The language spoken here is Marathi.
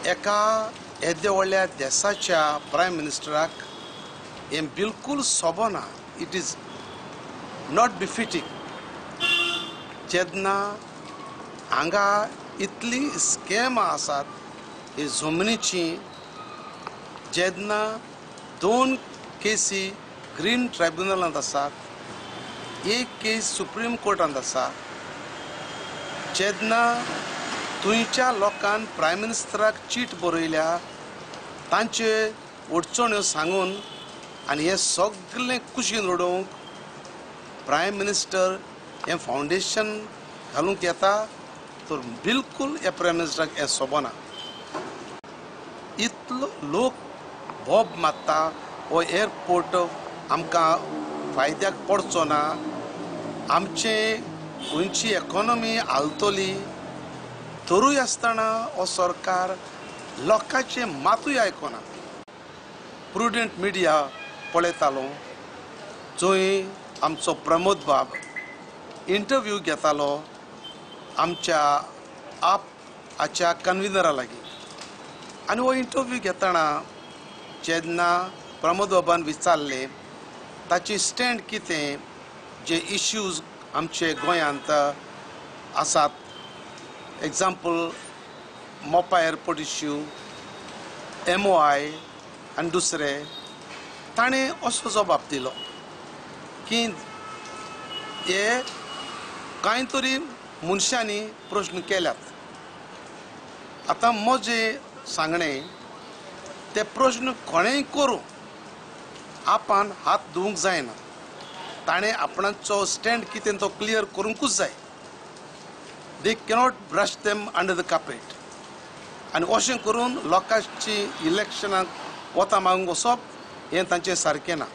एका येद्या व्हडल्या देशाच्या प्रायम मिनिस्टराक हे बिलकुल सोबना. It is not befitting. जेन्ना हांगा इतली स्कॅम आसात ही जमनीची, जेन्ना 2 केसी ग्रीन ट्रायब्युनलांत आसात, 1 केस सुप्रीम कोर्टांत आसा, जेन्ना थंयच्या लोकांन प्रायम मिनिस्टराक चीट बरयल्या तांचे अडचण्यो सांगून आनी हे सगळें कुशीन उडोवंक प्रायम मिनिस्टर हें फावंडेशन घालूंक येता, तर बिलकुल ह्या प्रायम मिनिस्टराक हें सोबना. इतलो लोक बोब मारता हो एअरपोर्ट आमकां फायद्याक पडचो ना, आमचे गोंयची इकॉनॉमी हालतली, तरूय आसतना हो सरकार लोकांचे मातूय आयकना. प्रुडंट मिडिया पळयतालो, जंय आमचो प्रमोद बाब इंटरव्यू घेतालो आमच्या आपाच्या कन्व्हिनरा लागीं. आनी हो इंटरव्यू घेतना जेन्ना प्रमोद बाबान विचारले ताची स्टँड कितें, जे इश्यूज आमचे गोंयांत आसात, एग्जाम्पल मोपा एअरपोर्ट इश्यू, MOI आनी दुसरे, ताणें असो जबाब दिलो की हे कांय तरी मनशांनी प्रश्न केल्यात. आतां म्हजें सांगणें, ते प्रश्न कोणेंय करूं आपान हात धुवंक जायना. ताणें आपणाचो स्टँड कितें तो क्लियर करूंकूच जाय. दे cannot brush them under the carpet. आनी अशें करून लोकांची इलेक्शनाक वता मागूंक वचप हें तांचें सारकें ना.